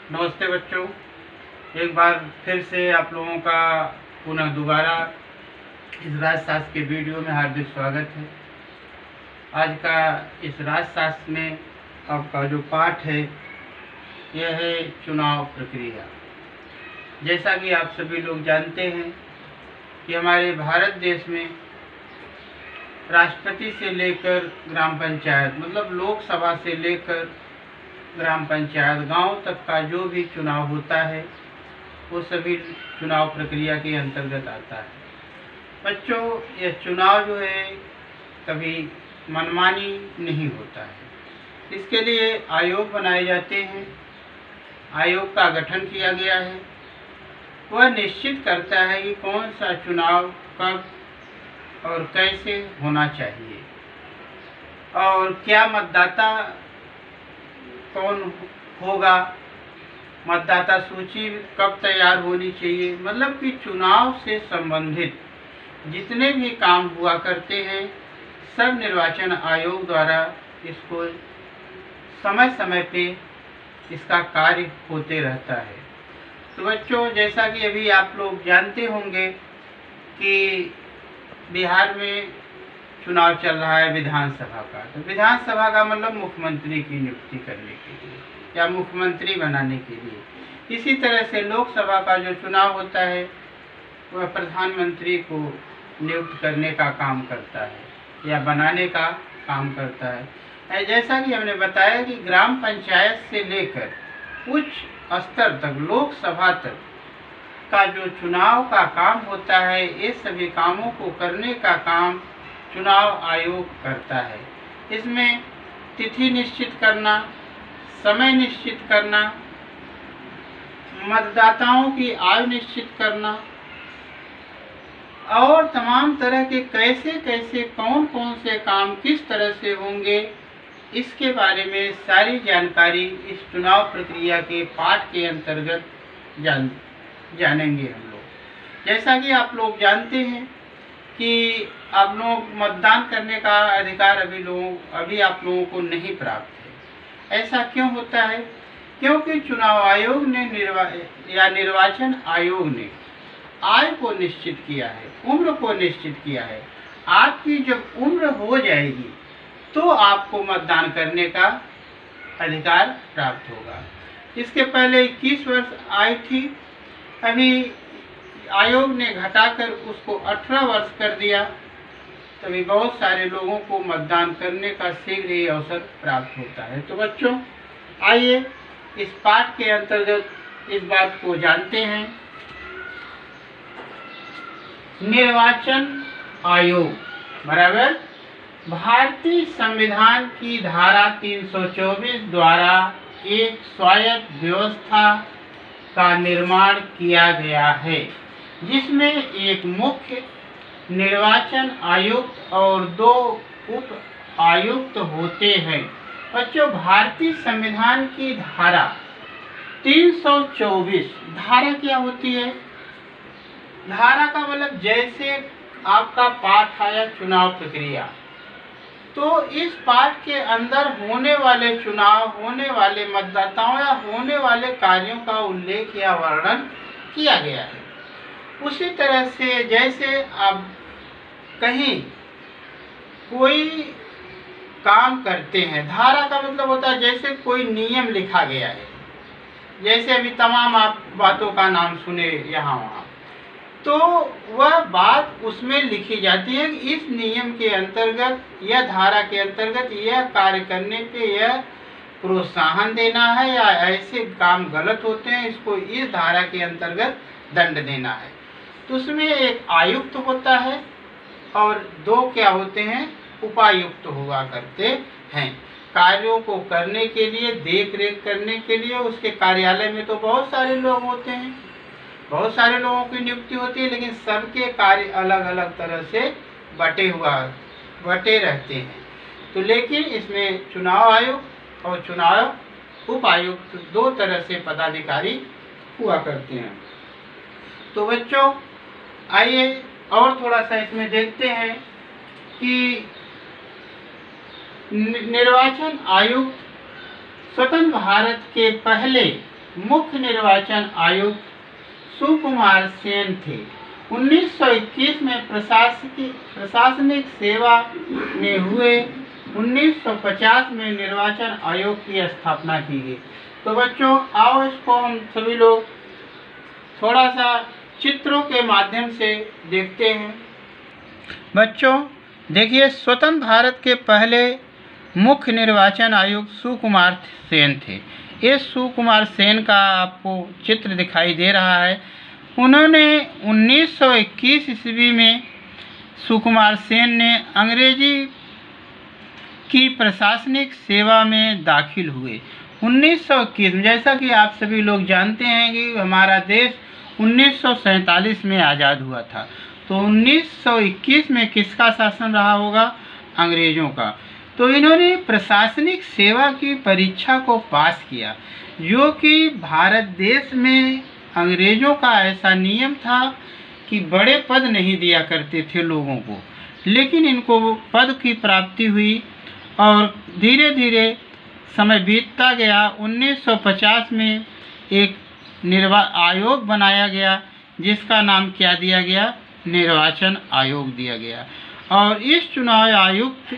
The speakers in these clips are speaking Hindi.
नमस्ते बच्चों, एक बार फिर से आप लोगों का पुनः दोबारा इस राजशास्त्र के वीडियो में हार्दिक स्वागत है। आज का इस राजशास्त्र में आपका जो पाठ है यह है चुनाव प्रक्रिया। जैसा कि आप सभी लोग जानते हैं कि हमारे भारत देश में राष्ट्रपति से लेकर ग्राम पंचायत मतलब लोकसभा से लेकर ग्राम पंचायत गांव तक का जो भी चुनाव होता है वो सभी चुनाव प्रक्रिया के अंतर्गत आता है। बच्चों, यह चुनाव जो है कभी मनमानी नहीं होता है। इसके लिए आयोग बनाए जाते हैं। आयोग का गठन किया गया है। वह निश्चित करता है कि कौन सा चुनाव कब और कैसे होना चाहिए और क्या मतदाता कौन होगा, मतदाता सूची कब तैयार होनी चाहिए। मतलब कि चुनाव से संबंधित जितने भी काम हुआ करते हैं सब निर्वाचन आयोग द्वारा इसको समय समय पे इसका कार्य होते रहता है। तो बच्चों, जैसा कि अभी आप लोग जानते होंगे कि बिहार में चुनाव चल रहा है विधानसभा का। तो विधानसभा का मतलब मुख्यमंत्री की नियुक्ति करने के लिए या मुख्यमंत्री बनाने के लिए। इसी तरह से लोकसभा का जो चुनाव होता है वह प्रधानमंत्री को नियुक्त करने का काम करता है या बनाने का काम करता है। जैसा कि हमने बताया कि ग्राम पंचायत से लेकर उच्च स्तर तक लोकसभा तक का जो चुनाव का काम होता है, ये सभी कामों को करने का काम चुनाव आयोग करता है। इसमें तिथि निश्चित करना, समय निश्चित करना, मतदाताओं की आयु निश्चित करना और तमाम तरह के कैसे कैसे कौन कौन से काम किस तरह से होंगे, इसके बारे में सारी जानकारी इस चुनाव प्रक्रिया के पाठ के अंतर्गत जानेंगे हम लोग। जैसा कि आप लोग जानते हैं कि आप लोग मतदान करने का अधिकार अभी आप लोगों को नहीं प्राप्त है। ऐसा क्यों होता है? क्योंकि चुनाव आयोग ने निर्वाचन आयोग ने आयु को निश्चित किया है, उम्र को निश्चित किया है। आपकी जब उम्र हो जाएगी तो आपको मतदान करने का अधिकार प्राप्त होगा। इसके पहले 21 वर्ष आयु थी, अभी आयोग ने घटाकर उसको 18 वर्ष कर दिया। तभी बहुत सारे लोगों को मतदान करने का शीघ्र ही अवसर प्राप्त होता है। तो बच्चों, आइए इस पाठ के अंतर्गत इस बात को जानते हैं। निर्वाचन आयोग बराबर भारतीय संविधान की धारा 324 द्वारा एक स्वायत्त व्यवस्था का निर्माण किया गया है, जिसमें एक मुख्य निर्वाचन आयुक्त और 2 उप आयुक्त होते हैं। बच्चों, भारतीय संविधान की धारा 324 धारा क्या होती है? धारा का मतलब जैसे आपका पाठ आया चुनाव प्रक्रिया, तो इस पाठ के अंदर होने वाले चुनाव, होने वाले मतदाताओं या होने वाले कार्यों का उल्लेख या वर्णन किया गया है। उसी तरह से जैसे आप कहीं कोई काम करते हैं, धारा का मतलब होता है जैसे कोई नियम लिखा गया है। जैसे अभी तमाम आप बातों का नाम सुने यहाँ वहाँ, तो वह बात उसमें लिखी जाती है कि इस नियम के अंतर्गत या धारा के अंतर्गत यह कार्य करने पे यह प्रोत्साहन देना है या ऐसे काम गलत होते हैं, इसको इस धारा के अंतर्गत दंड देना है। तो उसमें एक आयुक्त होता है और 2 क्या होते हैं? उपायुक्त हुआ करते हैं। कार्यों को करने के लिए, देख रेख करने के लिए उसके कार्यालय में तो बहुत सारे लोग होते हैं, बहुत सारे लोगों की नियुक्ति होती है, लेकिन सबके कार्य अलग अलग तरह से बटे रहते हैं। तो लेकिन इसमें चुनाव आयोग और चुनाव उपायुक्त 2 तरह से पदाधिकारी हुआ करते हैं। तो बच्चों, आइए और थोड़ा सा इसमें देखते हैं कि निर्वाचन आयुक्त स्वतंत्र भारत के पहले मुख्य निर्वाचन आयुक्त सुकुमार सेन थे। 1921 में प्रशासनिक सेवा में हुए 1950 में निर्वाचन आयोग की स्थापना की गई। तो बच्चों आओ इसको हम सभी लोग थोड़ा सा चित्रों के माध्यम से देखते हैं। बच्चों देखिए, स्वतंत्र भारत के पहले मुख्य निर्वाचन आयुक्त सुकुमार सेन थे। इस सुकुमार सेन का आपको चित्र दिखाई दे रहा है। उन्होंने 1921 ईस्वी में सुकुमार सेन ने अंग्रेजी की प्रशासनिक सेवा में दाखिल हुए। 1921 में, जैसा कि आप सभी लोग जानते हैं कि हमारा देश 1947 में आज़ाद हुआ था, तो 1921 में किसका शासन रहा होगा? अंग्रेज़ों का। तो इन्होंने प्रशासनिक सेवा की परीक्षा को पास किया, जो कि भारत देश में अंग्रेज़ों का ऐसा नियम था कि बड़े पद नहीं दिया करते थे लोगों को, लेकिन इनको पद की प्राप्ति हुई और धीरे धीरे समय बीतता गया। 1950 में एक आयोग बनाया गया, जिसका नाम क्या दिया गया? निर्वाचन आयोग दिया गया। और इस चुनाव आयुक्त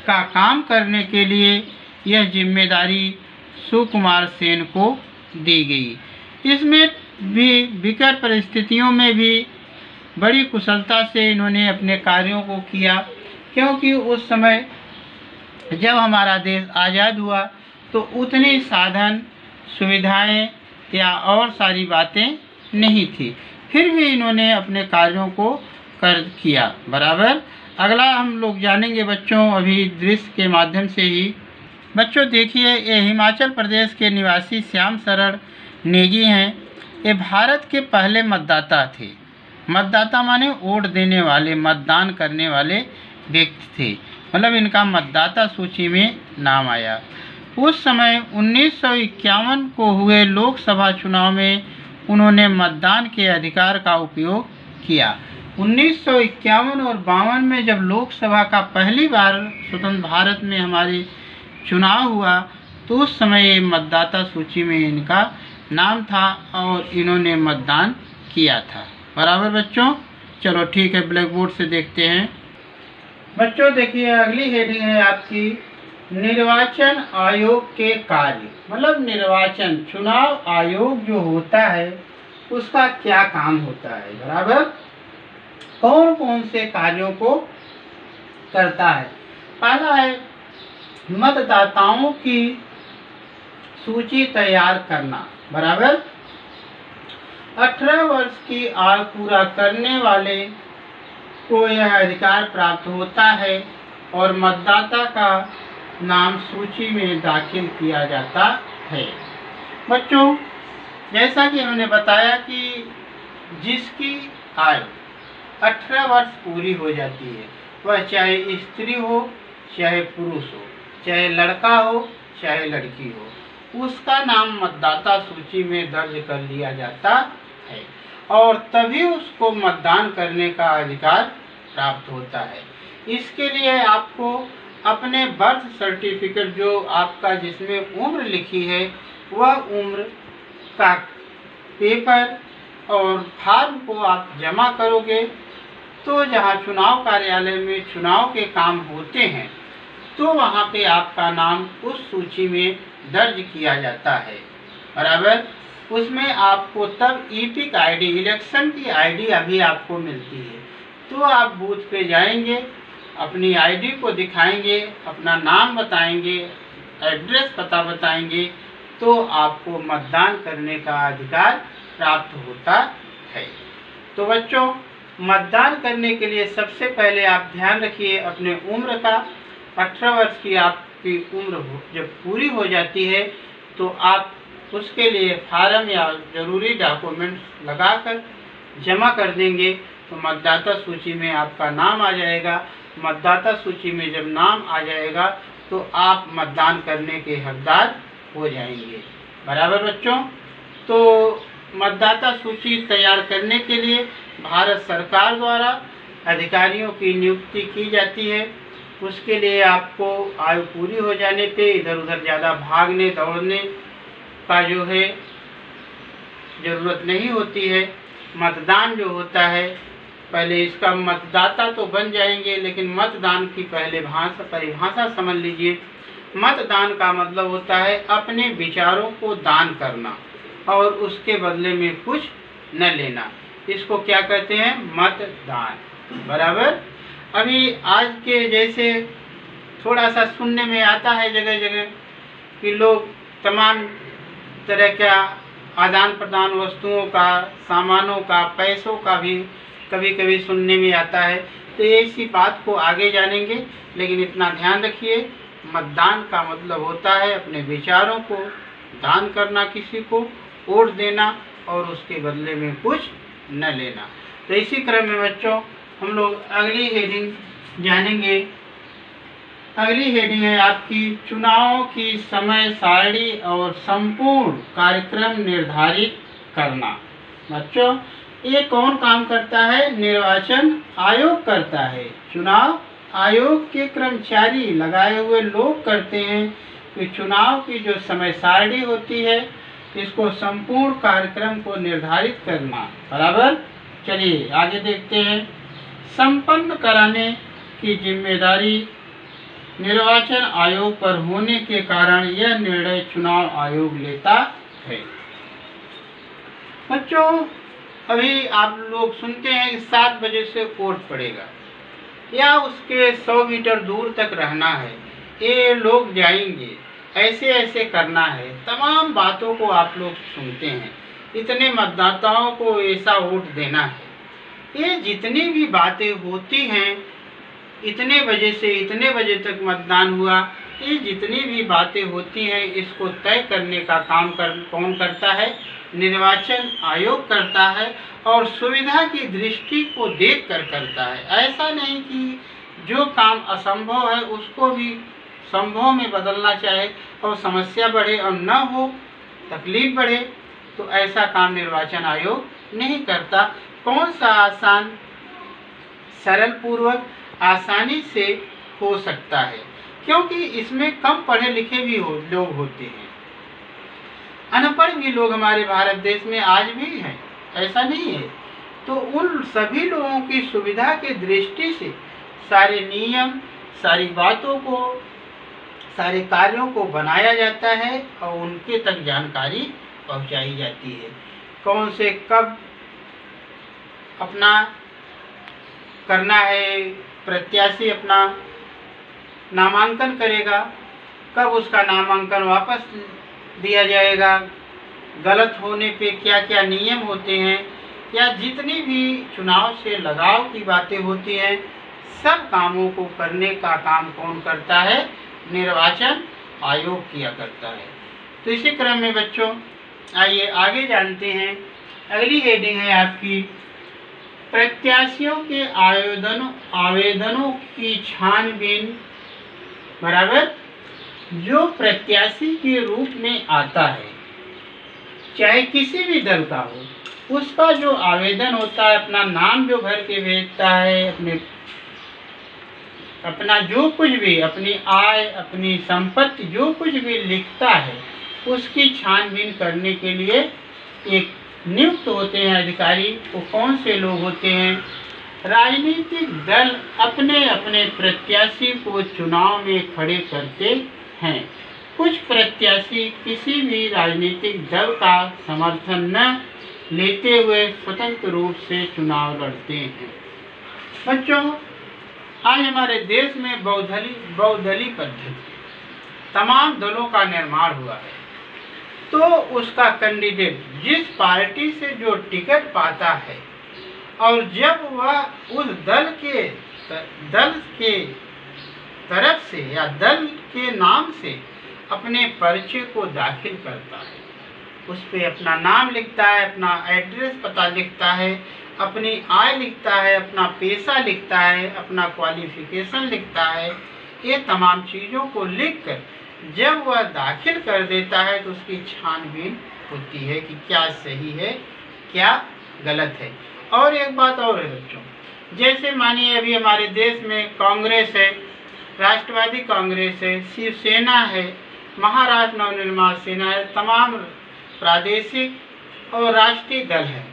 का काम करने के लिए यह जिम्मेदारी सुकुमार सेन को दी गई। इसमें भी विकट परिस्थितियों में भी बड़ी कुशलता से इन्होंने अपने कार्यों को किया, क्योंकि उस समय जब हमारा देश आज़ाद हुआ तो उतनी साधन सुविधाएं या और सारी बातें नहीं थी, फिर भी इन्होंने अपने कार्यों को किया बराबर। अगला हम लोग जानेंगे बच्चों अभी दृश्य के माध्यम से ही। बच्चों देखिए, ये हिमाचल प्रदेश के निवासी श्याम शरण नेगी हैं। ये भारत के पहले मतदाता थे। मतदाता माने वोट देने वाले, मतदान करने वाले व्यक्ति थे, मतलब इनका मतदाता सूची में नाम आया। उस समय 1951 को हुए लोकसभा चुनाव में उन्होंने मतदान के अधिकार का उपयोग किया। 1951 और 52 में जब लोकसभा का पहली बार स्वतंत्र भारत में हमारे चुनाव हुआ, तो उस समय ये मतदाता सूची में इनका नाम था और इन्होंने मतदान किया था बराबर बच्चों। चलो ठीक है, ब्लैक बोर्ड से देखते हैं। बच्चों देखिए, अगली हेडिंग है आपकी निर्वाचन आयोग के कार्य। मतलब निर्वाचन चुनाव आयोग जो होता है उसका क्या काम होता है बराबर, कौन कौन से कार्यों को करता है। पहला है मतदाताओं की सूची तैयार करना बराबर। 18 वर्ष की आयु पूरा करने वाले को यह अधिकार प्राप्त होता है और मतदाता का नाम सूची में दाखिल किया जाता है। बच्चों जैसा कि हमने बताया कि जिसकी आयु 18 वर्ष पूरी हो जाती है, वह चाहे स्त्री हो चाहे पुरुष हो, चाहे लड़का हो चाहे लड़की हो, उसका नाम मतदाता सूची में दर्ज कर लिया जाता है और तभी उसको मतदान करने का अधिकार प्राप्त होता है। इसके लिए आपको अपने बर्थ सर्टिफिकेट जो आपका जिसमें उम्र लिखी है, वह उम्र का पेपर और फॉर्म को आप जमा करोगे, तो जहाँ चुनाव कार्यालय में चुनाव के काम होते हैं तो वहाँ पे आपका नाम उस सूची में दर्ज किया जाता है बराबर। उसमें आपको तब ईपिक आईडी, इलेक्शन की आईडी अभी आपको मिलती है, तो आप बूथ पे जाएंगे, अपनी आईडी को दिखाएंगे, अपना नाम बताएंगे, एड्रेस पता बताएंगे, तो आपको मतदान करने का अधिकार प्राप्त होता है। तो बच्चों मतदान करने के लिए सबसे पहले आप ध्यान रखिए अपने उम्र का। 18 वर्ष की आपकी उम्र जब पूरी हो जाती है तो आप उसके लिए फार्म या ज़रूरी डॉक्यूमेंट्स लगाकर जमा कर देंगे, तो मतदाता सूची में आपका नाम आ जाएगा। मतदाता सूची में जब नाम आ जाएगा तो आप मतदान करने के हकदार हो जाएंगे बराबर बच्चों। तो मतदाता सूची तैयार करने के लिए भारत सरकार द्वारा अधिकारियों की नियुक्ति की जाती है। उसके लिए आपको आयु पूरी हो जाने पे इधर उधर ज़्यादा भागने दौड़ने का जो है ज़रूरत नहीं होती है। मतदान जो होता है, पहले इसका मतदाता तो बन जाएंगे, लेकिन मतदान की पहले परिभाषा समझ लीजिए। मतदान का मतलब होता है अपने विचारों को दान करना और उसके बदले में कुछ न लेना। इसको क्या कहते हैं? मतदान। बराबर। अभी आज के जैसे थोड़ा सा सुनने में आता है जगह जगह कि लोग तमाम तरह का आदान प्रदान वस्तुओं का, सामानों का, पैसों का भी कभी कभी सुनने में आता है। तो ऐसी बात को आगे जानेंगे, लेकिन इतना ध्यान रखिए, मतदान का मतलब होता है अपने विचारों को दान करना, किसी को वोट देना और उसके बदले में कुछ न लेना। तो इसी क्रम में बच्चों हम लोग अगली हेडिंग जानेंगे। अगली हेडिंग है आपकी चुनाव की समय सारणी और संपूर्ण कार्यक्रम निर्धारित करना। बच्चों ये कौन काम करता है? निर्वाचन आयोग करता है। चुनाव आयोग के कर्मचारी लगाए हुए लोग करते हैं कि चुनाव की जो समय सारणी होती है इसको संपूर्ण कार्यक्रम को निर्धारित करना। बराबर। चलिए आगे देखते हैं। संपन्न कराने की जिम्मेदारी निर्वाचन आयोग पर होने के कारण यह निर्णय चुनाव आयोग लेता है। बच्चों अभी आप लोग सुनते हैं कि 7 बजे से वोट पड़ेगा या उसके 100 मीटर दूर तक रहना है, ये लोग जाएंगे, ऐसे ऐसे करना है, तमाम बातों को आप लोग सुनते हैं। इतने मतदाताओं को ऐसा वोट देना है, ये जितनी भी बातें होती हैं, इतने बजे से इतने बजे तक मतदान हुआ, ये जितनी भी बातें होती हैं इसको तय करने का काम कौन करता है? निर्वाचन आयोग करता है और सुविधा की दृष्टि को देखकर करता है। ऐसा नहीं कि जो काम असंभव है उसको भी संभव में बदलना चाहे और समस्या बढ़े और न हो तकलीफ बढ़े, तो ऐसा काम निर्वाचन आयोग नहीं करता। कौन सा आसान सरल पूर्वक आसानी से हो सकता है, क्योंकि इसमें कम पढ़े लिखे भी लोग होते हैं। अनपढ़ भी लोग हमारे भारत देश में आज भी हैं, ऐसा नहीं है। तो उन सभी लोगों की सुविधा की दृष्टि से सारे नियम, सारी बातों को, सारे कार्यों को बनाया जाता है और उनके तक जानकारी पहुंचाई जाती है। कौन से कब अपना करना है, प्रत्याशी अपना नामांकन करेगा, कब उसका नामांकन वापस दिया जाएगा, गलत होने पे क्या क्या नियम होते हैं, या जितनी भी चुनाव से लगाव की बातें होती हैं, सब कामों को करने का काम कौन करता है? निर्वाचन आयोग किया करता है। तो इसी क्रम में बच्चों आइए आगे जानते हैं। अगली हेडिंग है आपकी प्रत्याशियों के आवेदनों की छानबीन। बराबर। जो प्रत्याशी के रूप में आता है, चाहे किसी भी दल का हो, उसका जो आवेदन होता है, अपना नाम जो भर के भेजता है, अपना जो कुछ भी, अपनी आय, अपनी संपत्ति, जो कुछ भी लिखता है, उसकी छानबीन करने के लिए एक नियुक्त होते हैं अधिकारी। वो कौन से लोग होते हैं? राजनीतिक दल अपने अपने प्रत्याशी को चुनाव में खड़े करते हैं। कुछ प्रत्याशी किसी भी राजनीतिक दल का समर्थन न लेते हुए स्वतंत्र रूप से चुनाव लड़ते हैं। बच्चों आज हमारे देश में बहुदलीय पद्धति, तमाम दलों का निर्माण हुआ है। तो उसका कैंडिडेट जिस पार्टी से जो टिकट पाता है और जब वह उस दल के तरफ से या दल के नाम से अपने पर्चे को दाखिल करता है, उस पे अपना नाम लिखता है, अपना एड्रेस पता लिखता है, अपनी आय लिखता है, अपना पेशा लिखता है, अपना क्वालिफिकेशन लिखता है, ये तमाम चीज़ों को लिखकर जब वह दाखिल कर देता है तो उसकी छानबीन होती है कि क्या सही है, क्या गलत है। और एक बात और है बच्चों, जैसे मानिए अभी हमारे देश में कांग्रेस है, राष्ट्रवादी कांग्रेस है, शिवसेना है, महाराष्ट्र नवनिर्माण सेना है, तमाम प्रादेशिक और राष्ट्रीय दल है,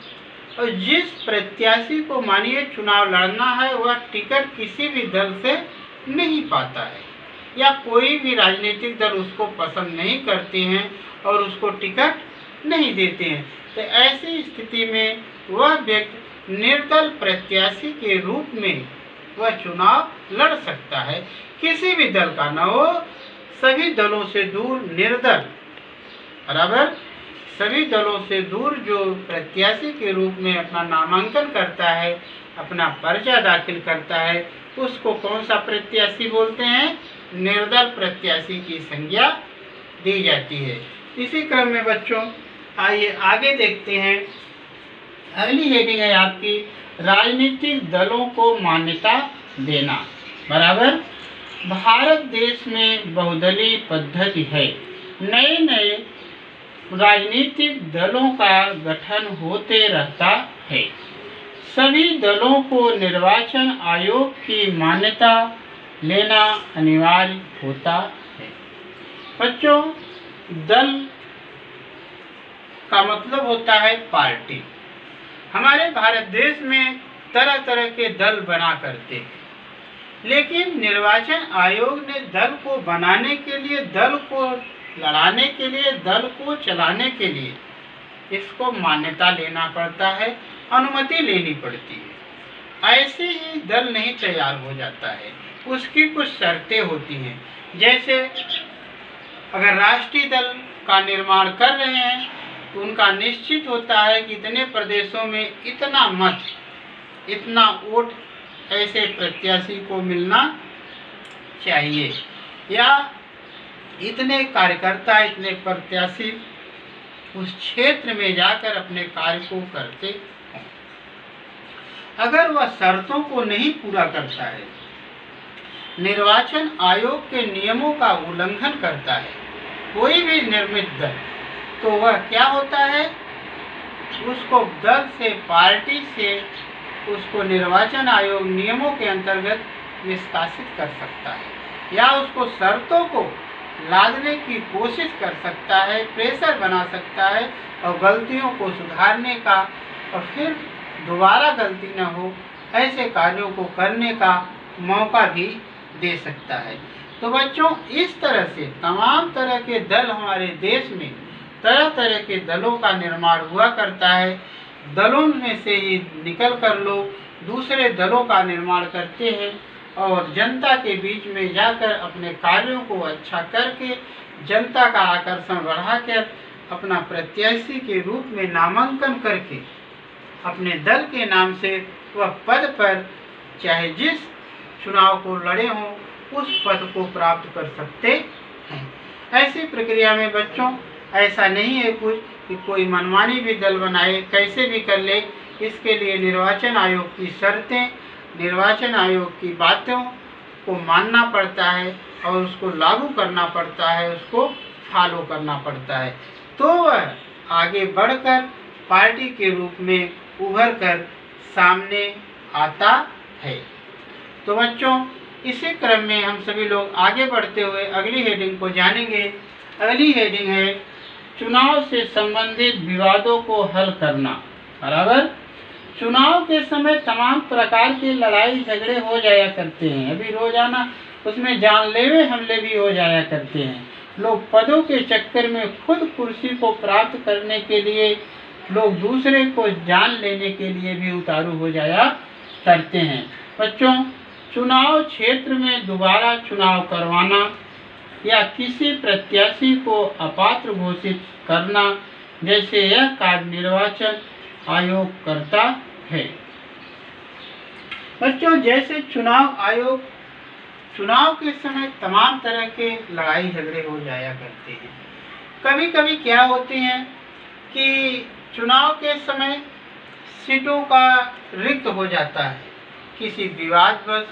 और जिस प्रत्याशी को मानिए चुनाव लड़ना है वह टिकट किसी भी दल से नहीं पाता है या कोई भी राजनीतिक दल उसको पसंद नहीं करते हैं और उसको टिकट नहीं देते हैं, तो ऐसी स्थिति में वह व्यक्ति निर्दल प्रत्याशी के रूप में वह चुनाव लड़ सकता है। किसी भी दल का न हो, सभी दलों से दूर निर्दल बराबर सभी दलों से दूर जो प्रत्याशी के रूप में अपना नामांकन करता है, अपना पर्चा दाखिल करता है, उसको कौन सा प्रत्याशी बोलते हैं? निर्दल प्रत्याशी की संज्ञा दी जाती है। इसी क्रम में बच्चों आइए आगे देखते हैं। अगली हेडिंग है आपकी राजनीतिक दलों को मान्यता देना। बराबर भारत देश में बहुदलीय पद्धति है। नए नए राजनीतिक दलों का गठन होते रहता है। सभी दलों को निर्वाचन आयोग की मान्यता लेना अनिवार्य होता है। बच्चों, दल का मतलब होता है पार्टी। हमारे भारत देश में तरह तरह के दल बना करते हैं, लेकिन निर्वाचन आयोग ने दल को बनाने के लिए, दल को लड़ाने के लिए, दल को चलाने के लिए इसको मान्यता लेना पड़ता है, अनुमति लेनी पड़ती है। ऐसे ही दल नहीं तैयार हो जाता है, उसकी कुछ शर्तें होती हैं। जैसे अगर राष्ट्रीय दल का निर्माण कर रहे हैं तो उनका निश्चित होता है कि इतने प्रदेशों में इतना मत, इतना वोट ऐसे प्रत्याशी को मिलना चाहिए, या इतने कार्यकर्ता, इतने प्रत्याशी उस क्षेत्र में जाकर अपने कार्य को करते हैं। अगर वह शर्तों को नहीं पूरा करता है, निर्वाचन आयोग के नियमों का उल्लंघन करता है कोई भी निर्मित दल, तो वह क्या होता है? उसको दल से, पार्टी से उसको निर्वाचन आयोग नियमों के अंतर्गत निष्कासित कर सकता है, या उसको शर्तों को लादने की कोशिश कर सकता है, प्रेशर बना सकता है, और गलतियों को सुधारने का और फिर दोबारा गलती न हो ऐसे कार्यों को करने का मौका भी दे सकता है। तो बच्चों, इस तरह से तमाम तरह के दल हमारे देश में, तरह तरह के दलों का निर्माण हुआ करता है। दलों में से ही निकल कर लोग दूसरे दलों का निर्माण करते हैं और जनता के बीच में जाकर अपने कार्यों को अच्छा करके जनता का आकर्षण बढ़ाकर अपना प्रत्याशी के रूप में नामांकन करके अपने दल के नाम से वह पद पर चाहे जिस चुनाव को लड़े हों उस पद को प्राप्त कर सकते हैं। ऐसी प्रक्रिया में बच्चों ऐसा नहीं है कुछ कि कोई मनमानी भी दल बनाए, कैसे भी कर ले। इसके लिए निर्वाचन आयोग की शर्तें, निर्वाचन आयोग की बातों को मानना पड़ता है और उसको लागू करना पड़ता है, उसको फॉलो करना पड़ता है, तो वह आगे बढ़कर पार्टी के रूप में उभर कर सामने आता है। तो बच्चों, इसी क्रम में हम सभी लोग आगे बढ़ते हुए अगली हेडिंग को जानेंगे। अगली हेडिंग है चुनाव से संबंधित विवादों को हल करना। बराबर चुनाव के समय तमाम प्रकार के लड़ाई झगड़े हो जाया करते हैं। अभी रोजाना उसमें जानलेवा हमले भी हो जाया करते हैं। लोग पदों के चक्कर में खुद कुर्सी को प्राप्त करने के लिए लोग दूसरे को जान लेने के लिए भी उतारू हो जाया करते हैं। बच्चों, चुनाव क्षेत्र में दोबारा चुनाव करवाना या किसी प्रत्याशी को अपात्र घोषित करना जैसे यह कार्य निर्वाचन आयोग करता है। बच्चों, जैसे चुनाव आयोग चुनाव के समय तमाम तरह के लड़ाई झगड़े हो जाया करते हैं। कभी कभी क्या होते हैं कि चुनाव के समय सीटों का रिक्त हो जाता है, किसी विवादवश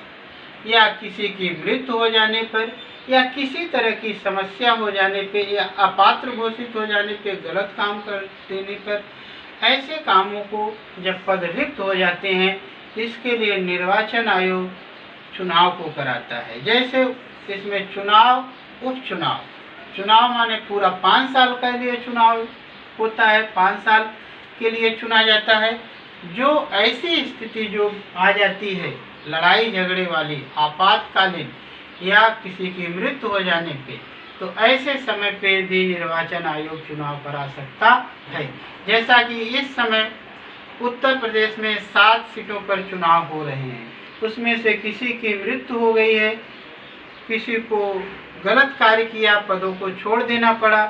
या किसी की मृत्यु हो जाने पर या किसी तरह की समस्या हो जाने पे या अपात्र घोषित हो जाने पे, गलत काम कर देने पर, ऐसे कामों को जब पद रिक्त हो जाते हैं इसके लिए निर्वाचन आयोग चुनाव को कराता है। जैसे इसमें चुनाव, उपचुनाव, चुनाव माने पूरा 5 साल के लिए चुनाव होता है, 5 साल के लिए चुना जाता है। जो ऐसी स्थिति जो आ जाती है लड़ाई झगड़े वाली, आपातकालीन या किसी की मृत्यु हो जाने पे, तो ऐसे समय पे भी निर्वाचन आयोग चुनाव करा सकता है। जैसा कि इस समय उत्तर प्रदेश में 7 सीटों पर चुनाव हो रहे हैं, उसमें से किसी की मृत्यु हो गई है, किसी को गलत कार्य किया, पदों को छोड़ देना पड़ा,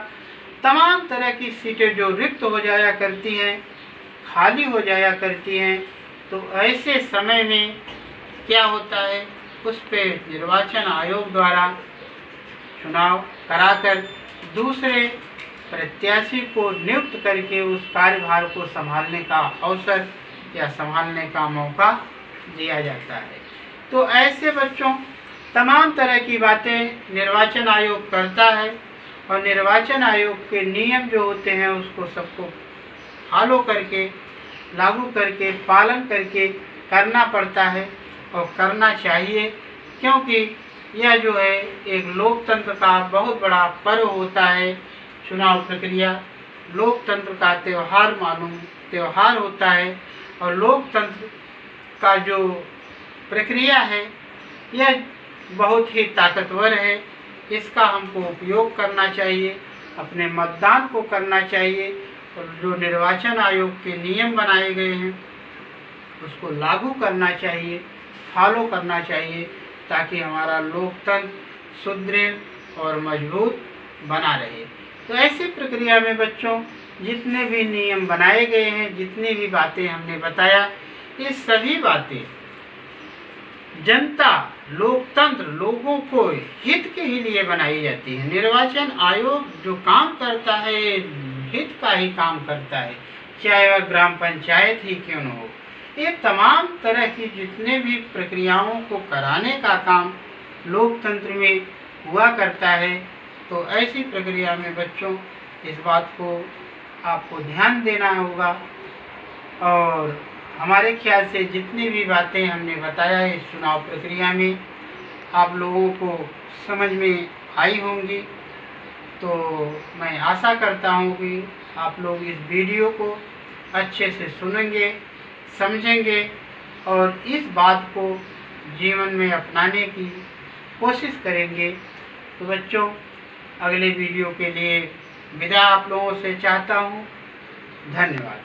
तमाम तरह की सीटें जो रिक्त हो जाया करती हैं, खाली हो जाया करती हैं, तो ऐसे समय में क्या होता है, उस पे निर्वाचन आयोग द्वारा चुनाव कराकर दूसरे प्रत्याशी को नियुक्त करके उस कार्यभार को संभालने का अवसर या संभालने का मौका दिया जाता है। तो ऐसे बच्चों तमाम तरह की बातें निर्वाचन आयोग करता है, और निर्वाचन आयोग के नियम जो होते हैं उसको सबको फॉलो करके, लागू करके, पालन करके करना पड़ता है और करना चाहिए, क्योंकि यह जो है एक लोकतंत्र का बहुत बड़ा पर्व होता है। चुनाव प्रक्रिया लोकतंत्र का त्यौहार होता है, और लोकतंत्र का जो प्रक्रिया है यह बहुत ही ताकतवर है। इसका हमको उपयोग करना चाहिए, अपने मतदान को करना चाहिए, और जो निर्वाचन आयोग के नियम बनाए गए हैं उसको लागू करना चाहिए, फॉलो करना चाहिए, ताकि हमारा लोकतंत्र सुदृढ़ और मजबूत बना रहे। तो ऐसी प्रक्रिया में बच्चों जितने भी नियम बनाए गए हैं, जितनी भी बातें हमने बताया, ये सभी बातें जनता, लोकतंत्र, लोगों को हित के ही लिए बनाई जाती है। निर्वाचन आयोग जो काम करता है हित का ही काम करता है, चाहे वह ग्राम पंचायत ही क्यों न हो। ये तमाम तरह की जितने भी प्रक्रियाओं को कराने का काम लोकतंत्र में हुआ करता है, तो ऐसी प्रक्रिया में बच्चों इस बात को आपको ध्यान देना होगा। और हमारे ख्याल से जितनी भी बातें हमने बताया इस चुनाव प्रक्रिया में आप लोगों को समझ में आई होंगी। तो मैं आशा करता हूँ कि आप लोग इस वीडियो को अच्छे से सुनेंगे, समझेंगे और इस बात को जीवन में अपनाने की कोशिश करेंगे। तो बच्चों अगले वीडियो के लिए विदा आप लोगों से चाहता हूँ। धन्यवाद।